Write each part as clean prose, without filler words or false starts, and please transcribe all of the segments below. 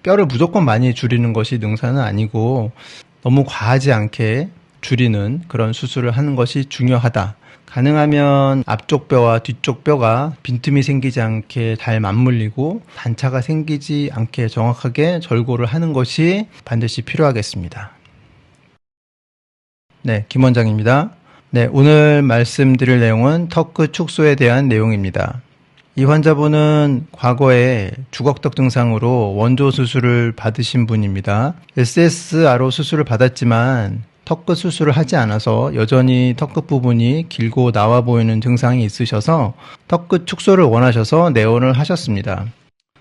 뼈를 무조건 많이 줄이는 것이 능사는 아니고 너무 과하지 않게 줄이는 그런 수술을 하는 것이 중요하다. 가능하면 앞쪽 뼈와 뒤쪽 뼈가 빈틈이 생기지 않게 잘 맞물리고 단차가 생기지 않게 정확하게 절골을 하는 것이 반드시 필요하겠습니다. 네, 김 원장입니다. 네, 오늘 말씀드릴 내용은 턱끝 축소에 대한 내용입니다. 이 환자분은 과거에 주걱턱 증상으로 원조 수술을 받으신 분입니다. SSRO 수술을 받았지만 턱끝 수술을 하지 않아서 여전히 턱끝 부분이 길고 나와 보이는 증상이 있으셔서 턱끝 축소를 원하셔서 내원을 하셨습니다.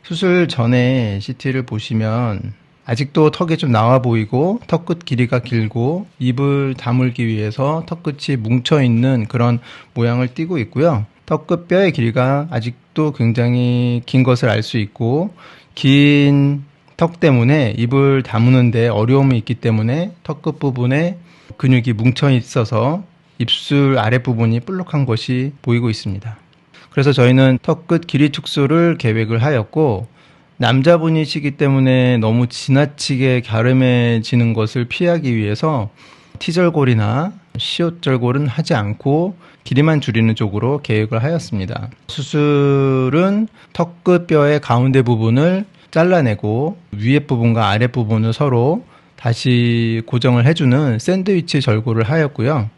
수술 전에 CT를 보시면 아직도 턱이 좀 나와 보이고 턱끝 길이가 길고 입을 다물기 위해서 턱끝이 뭉쳐있는 그런 모양을 띠고 있고요. 턱끝 뼈의 길이가 아직도 굉장히 긴 것을 알 수 있고 긴 턱 때문에 입을 다무는데 어려움이 있기 때문에 턱끝 부분에 근육이 뭉쳐 있어서 입술 아랫부분이 볼록한 것이 보이고 있습니다. 그래서 저희는 턱끝 길이 축소를 계획을 하였고 남자분이시기 때문에 너무 지나치게 갸름해지는 것을 피하기 위해서 T절골이나 시옷절골은 하지 않고 길이만 줄이는 쪽으로 계획을 하였습니다. 수술은 턱끝 뼈의 가운데 부분을 잘라내고 위에 부분과 아랫 부분을 서로 다시 고정을 해주는 샌드위치 절골을 하였고요.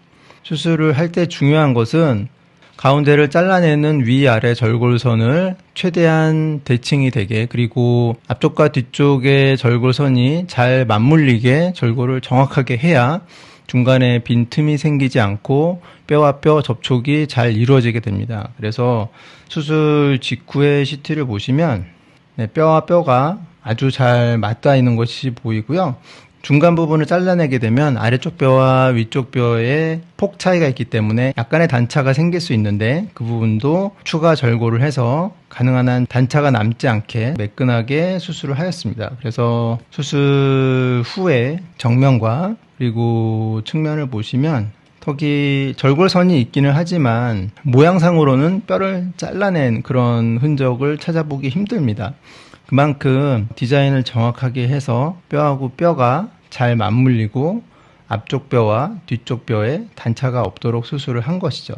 수술을 할 때 중요한 것은 가운데를 잘라내는 위아래 절골선을 최대한 대칭이 되게 그리고 앞쪽과 뒤쪽의 절골선이 잘 맞물리게 절골을 정확하게 해야 중간에 빈틈이 생기지 않고 뼈와 뼈 접촉이 잘 이루어지게 됩니다. 그래서 수술 직후의 CT를 보시면 뼈와 뼈가 아주 잘 맞닿아 있는 것이 보이고요. 중간 부분을 잘라내게 되면 아래쪽 뼈와 위쪽 뼈에 폭 차이가 있기 때문에 약간의 단차가 생길 수 있는데 그 부분도 추가 절골을 해서 가능한 한 단차가 남지 않게 매끈하게 수술을 하였습니다. 그래서 수술 후에 정면과 그리고 측면을 보시면 턱이 절골선이 있기는 하지만 모양상으로는 뼈를 잘라낸 그런 흔적을 찾아보기 힘듭니다. 그만큼 디자인을 정확하게 해서 뼈하고 뼈가 잘 맞물리고 앞쪽 뼈와 뒤쪽 뼈에 단차가 없도록 수술을 한 것이죠.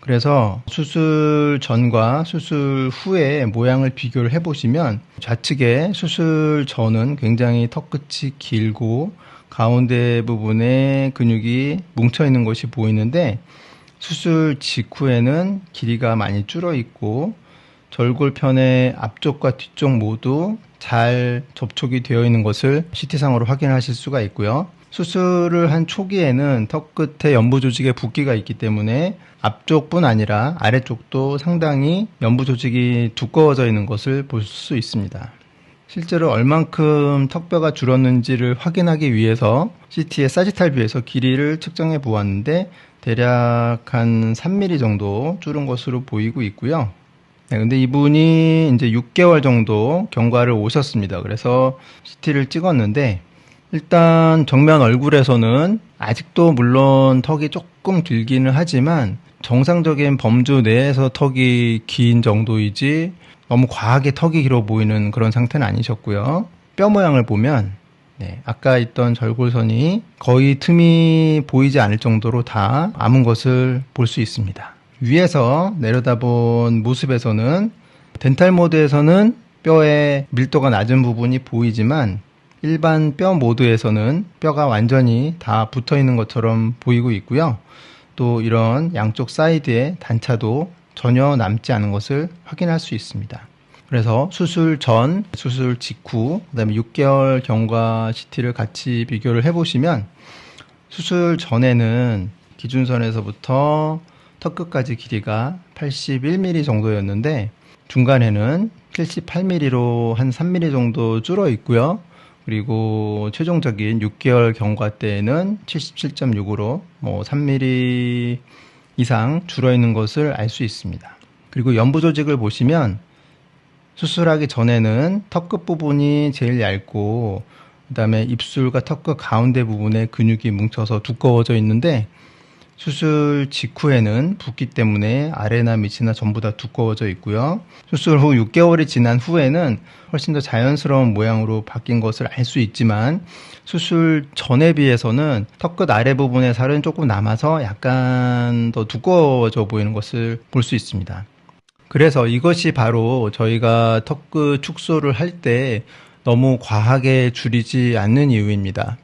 그래서 수술 전과 수술 후의 모양을 비교를 해보시면 좌측에 수술 전은 굉장히 턱끝이 길고 가운데 부분에 근육이 뭉쳐있는 것이 보이는데 수술 직후에는 길이가 많이 줄어 있고 절골편의 앞쪽과 뒤쪽 모두 잘 접촉이 되어 있는 것을 CT상으로 확인하실 수가 있고요. 수술을 한 초기에는 턱 끝에 연부 조직에 붓기가 있기 때문에 앞쪽뿐 아니라 아래쪽도 상당히 연부 조직이 두꺼워져 있는 것을 볼 수 있습니다. 실제로 얼만큼 턱뼈가 줄었는지를 확인하기 위해서 CT의 사지탈 뷰에서 길이를 측정해 보았는데 대략 한 3mm 정도 줄은 것으로 보이고 있고요. 네, 근데 이분이 이제 6개월 정도 경과를 오셨습니다. 그래서 CT를 찍었는데 일단 정면 얼굴에서는 아직도 물론 턱이 조금 길기는 하지만 정상적인 범주 내에서 턱이 긴 정도이지 너무 과하게 턱이 길어 보이는 그런 상태는 아니셨고요. 뼈 모양을 보면 아까 있던 절골선이 거의 틈이 보이지 않을 정도로 다 아문 것을 볼 수 있습니다. 위에서 내려다본 모습에서는 덴탈 모드에서는 뼈의 밀도가 낮은 부분이 보이지만 일반 뼈 모드에서는 뼈가 완전히 다 붙어 있는 것처럼 보이고 있고요. 또 이런 양쪽 사이드의 단차도 전혀 남지 않은 것을 확인할 수 있습니다. 그래서 수술 전, 수술 직후, 그 다음에 6개월 경과 CT를 같이 비교를 해보시면 수술 전에는 기준선에서부터 턱끝까지 길이가 81mm 정도였는데 중간에는 78mm로 한 3mm 정도 줄어 있고요. 그리고 최종적인 6개월 경과 때에는 77.6으로 3mm 이상 줄어 있는 것을 알 수 있습니다. 그리고 연부 조직을 보시면 수술하기 전에는 턱끝 부분이 제일 얇고 그 다음에 입술과 턱끝 가운데 부분에 근육이 뭉쳐서 두꺼워져 있는데 수술 직후에는 붓기 때문에 아래나 밑이나 전부 다 두꺼워져 있고요. 수술 후 6개월이 지난 후에는 훨씬 더 자연스러운 모양으로 바뀐 것을 알 수 있지만 수술 전에 비해서는 턱끝 아래 부분의 살은 조금 남아서 약간 더 두꺼워져 보이는 것을 볼 수 있습니다. 그래서 이것이 바로 저희가 턱끝 축소를 할 때 너무 과하게 줄이지 않는 이유입니다.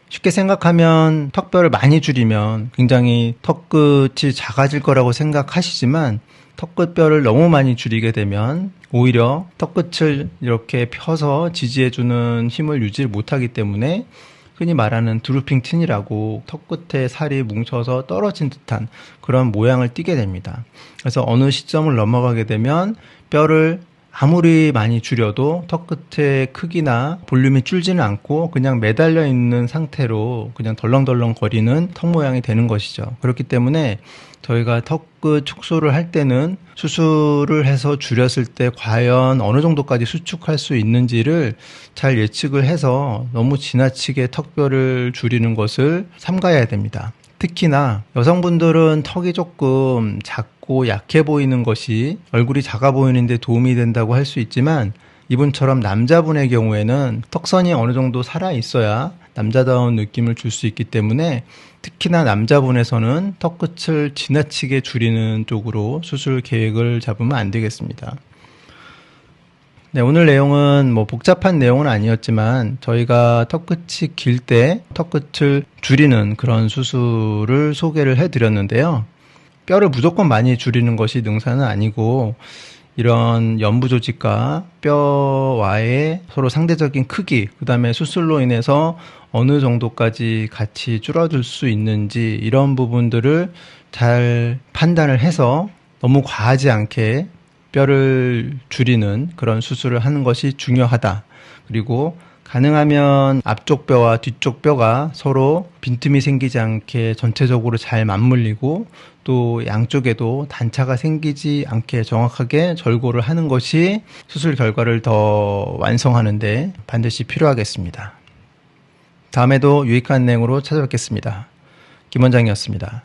쉽게 생각하면 턱뼈를 많이 줄이면 굉장히 턱끝이 작아질 거라고 생각하시지만 턱끝뼈를 너무 많이 줄이게 되면 오히려 턱끝을 이렇게 펴서 지지해주는 힘을 유지 못하기 때문에 흔히 말하는 드루핑 틴이라고 턱끝에 살이 뭉쳐서 떨어진 듯한 그런 모양을 띠게 됩니다. 그래서 어느 시점을 넘어가게 되면 뼈를 아무리 많이 줄여도 턱끝의 크기나 볼륨이 줄지는 않고 그냥 매달려 있는 상태로 그냥 덜렁덜렁 거리는 턱 모양이 되는 것이죠. 그렇기 때문에 저희가 턱끝 축소를 할 때는 수술을 해서 줄였을 때 과연 어느 정도까지 수축할 수 있는지를 잘 예측을 해서 너무 지나치게 턱뼈를 줄이는 것을 삼가해야 됩니다. 특히나 여성분들은 턱이 조금 작고 약해 보이는 것이 얼굴이 작아 보이는데 도움이 된다고 할 수 있지만 이분처럼 남자분의 경우에는 턱선이 어느 정도 살아 있어야 남자다운 느낌을 줄 수 있기 때문에 특히나 남자분에서는 턱끝을 지나치게 줄이는 쪽으로 수술 계획을 잡으면 안 되겠습니다. 네, 오늘 내용은 복잡한 내용은 아니었지만 저희가 턱끝이 길 때 턱끝을 줄이는 그런 수술을 소개를 해드렸는데요. 뼈를 무조건 많이 줄이는 것이 능사는 아니고 이런 연부 조직과 뼈와의 서로 상대적인 크기, 그 다음에 수술로 인해서 어느 정도까지 같이 줄어들 수 있는지 이런 부분들을 잘 판단을 해서 너무 과하지 않게 뼈를 줄이는 그런 수술을 하는 것이 중요하다. 그리고 가능하면 앞쪽 뼈와 뒤쪽 뼈가 서로 빈틈이 생기지 않게 전체적으로 잘 맞물리고 또 양쪽에도 단차가 생기지 않게 정확하게 절골을 하는 것이 수술 결과를 더 완성하는 데 반드시 필요하겠습니다. 다음에도 유익한 내용으로 찾아뵙겠습니다. 김 원장이었습니다.